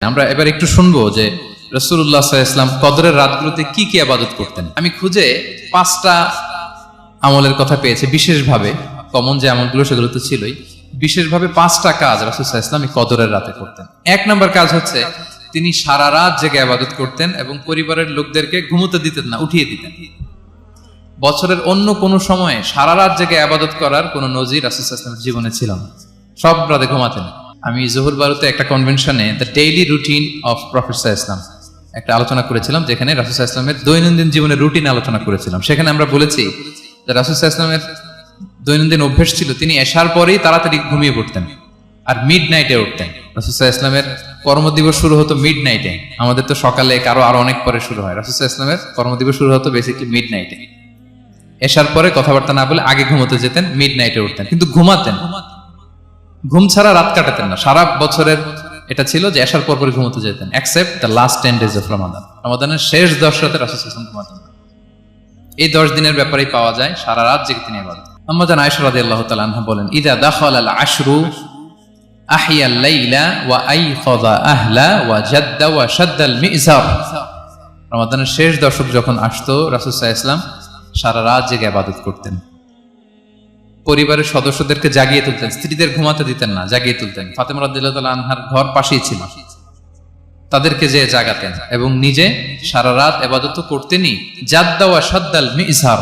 আমরা এবার একটু শুনবো যে রাসূলুল্লাহ সাল্লাল্লাহু আলাইহি ওয়াসাল্লাম কদরের রাতগুলোতে কি কি ইবাদত করতেন। আমি খুঁজে 5টা আমলের কথা পেয়েছি বিশেষভাবে, কমন যে আমলগুলো সেগুলো তো ছিলই, বিশেষভাবে 5টা কাজ রাসূল সাল্লাল্লাহু আলাইহি ওয়াসাল্লাম এই কদরের রাতে করতেন। 1 নম্বর কাজ হচ্ছে তিনি সারা রাত জেগে ইবাদত করতেন এবং পরিবারের লোকদেরকে ঘুমোতে দিতেন না, উঠিয়ে দিতেন। বছরের অন্য কোনো সময়ে সারা রাত জেগে ইবাদত করার কোনো নজির রাসূল সাল্লাল্লাহু আলাইহি ওয়াসাল্লামের জীবনে ছিল না। সব রাতে ঘুমাতেন। আমি জোহর বারুতে একটা কনভেনশনে the daily routine of prophet সাল্লাল্লাহু আলাইহি ওয়াসাল্লাম একটা আলোচনা করেছিলাম, যেখানে রাসূল সাল্লাল্লাহু আলাইহি ওয়াসাল্লামের দৈনন্দিন জীবনের রুটিন আলোচনা করেছিলাম। সেখানে আমরা বলেছি যে রাসূল সাল্লাল্লাহু আলাইহি ওয়াসাল্লামের দৈনন্দিন অভ্যাস ছিল তিনি এশার পরেই তাড়াতাড়ি ঘুমিয়ে পড়তেন আর মিড নাইটে উঠতেন। রাসূল সাল্লাল্লাহু আলাইহি ওয়াসাল্লামের কর্মদিবস শুরু হতো মিড নাইটে। আমাদের তো সকালে আরো অনেক পরে শুরু হয়। রাসূল সাল্লাল্লাহু আলাইহি ওয়াসাল্লামের কর্মদিবস শুরু হতো বেসিক্যালি মিড নাইটে। এশার পরে কথাবার্তা না বলে আগে ঘুমোতে যেতেন, মিড নাইটে উঠতেন, কিন্তু ঘুমাতেন। ঘুম ছাড়া রাত কাটাতেন না। সারা বছরের এটা ছিল যে এশার পর পরে ঘুমোতে যেতেন, except the last 10 days of Ramadan. রমাদানের শেষ 10 রাতে রাসূল সাল্লাল্লাহু আলাইহি ওয়াসাল্লাম ঘুমাতেন না। এই 10 দিনের ব্যাপারেই পাওয়া যায় সারা রাত জেগে তিনি ইবাদত। আম্মা জান আয়েশা রাদিয়াল্লাহু তাআলা আনহা বলেন, ইযা দাখালাল আশরু আহিয়াল লাইলা ওয়া আইখাযা আহলা ওয়া জাদ্দা ওয়া শাদ্দাল মিজার। রমাদানের শেষ দশক যখন আসতো রাসূল সাল্লাল্লাহু আলাইহি ওয়াসাল্লাম সারা রাত জেগে ইবাদত করতেন। পরিবারের সদস্যদেরকে জাগিয়ে তুলতেন, স্ত্রীদের ঘুমাতে দিতেন না, জাগিয়ে তুলতেন। ফাতেমা রাদিয়াল্লাহু তাআলা আনহার ঘর পাশেই ছিল, তাদেরকে যে জাগাতেন এবং নিজে সারা রাত ইবাদত করতেনই। জাদ্দা ওয়া শাদ্দাল মিজার,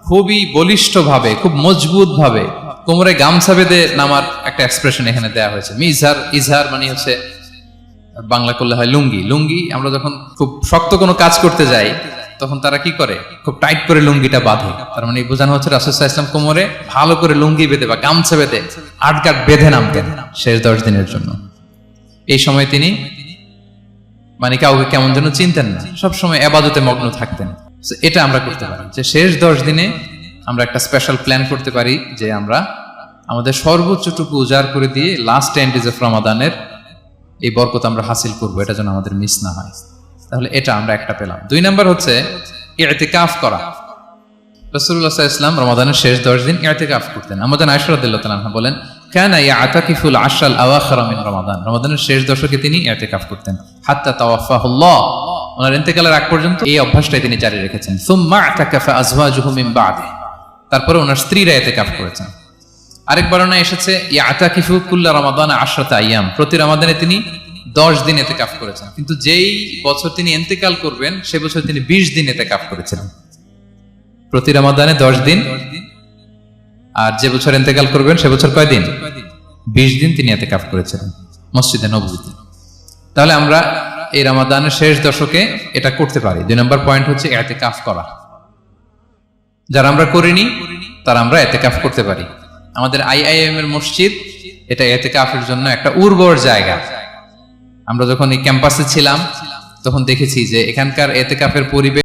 খুবই বলিষ্ঠ ভাবে, খুব মজবুত ভাবে কোমরে গামছা বেঁধে নামার একটা এক্সপ্রেশন এখানে দেওয়া হয়েছে। মিজার, ইজহার মানে হচ্ছে বাংলা করলে হয় লুঙ্গি। লুঙ্গি আমরা যখন খুব শক্ত কোনো কাজ করতে যাই তখন তারা কি করে, খুব টাইট করে লুঙ্গিটা বাঁধে। তার মানে বোঝানো হচ্ছে রাসূল সাল্লাল্লাহু আলাইহি ওয়াসাল্লাম কোমরে ভালো করে লুঙ্গি বেঁধে বা গামছা বেঁধে আটগাট বেঁধে নামতেন শেষ 10 দিনের জন্য। এই সময় তিনি মানে কাউকে কেমন যেন চিনতেন না, সবসময় ইবাদতে মগ্ন থাকতেন। এটা আমরা করতে পারি যে শেষ 10 দিনে আমরা একটা স্পেশাল প্ল্যান করতে পারি যে আমরা আমাদের সর্বোচ্চটুকু উজাড় করে দিয়ে লাস্ট 10 days অফ রমাদানের এই বরকত আমরা হাসিল করবো, এটা যেন আমাদের মিস না হয়। তাহলে এটা আমরা একটা পেলাম। 2 নাম্বার হচ্ছে ইতিকাফ করা। রাসূলুল্লাহ সাল্লাল্লাহু আলাইহি ওয়াসাল্লাম রমাদানের শেষ 10 দিন ইতিকাফ করতেন। আমাদের আয়েশা রাদিয়াল্লাহু তাআলা আনহা বলেন, কানা ইয়াতাকিফুল আশরাল আওয়াখির মিন রমাদান। রমাদানের শেষ দশকে তিনি ইতিকাফ করতেন হাত্তা তাওয়াফাহুল্লাহ, ওনার ইন্তেকালের আগ পর্যন্ত এই অভ্যাসটাই তিনি জারি রেখেছেন। সুম্মা আতাকাফা আজওয়াজুহু মিন বাদি, তারপরে ওনার স্ত্রীরা ইতিকাফ করেছেন। আরেক বর্ণনা এসেছে ইয়াতাকিফু কুল্লা রমাদান 10 আইয়াম, প্রতি রমাদানে তিনি 10 দিন ইতিকাফ করেছেন। কিন্তু যেই বছর তিনি ইন্তেকাল করবেন সে বছর তিনি 20 দিন ইতিকাফ করেছিলেন। প্রতি রমাদানে 10 দিন, আর যে বছর ইন্তেকাল করবেন সে বছর কয় দিন? 20 দিন তিনি ইতিকাফ করেছিলেন মসজিদে নববীতে। তাহলে আমরা এই রমাদানের শেষ দশকে এটা করতে পারি। 2 নম্বর পয়েন্ট হচ্ছে ইতিকাফ করা। যারা আমরা করিনি তারা আমরা ইতিকাফ করতে পারি। আমাদের আইআইএম এর মসজিদ এটা ইতিকাফের জন্য একটা উর্বর জায়গা। আমরা যখন এই ক্যাম্পাসে ছিলাম তখন দেখেছি যে এখানকার ইতিকাফের পরিবেশ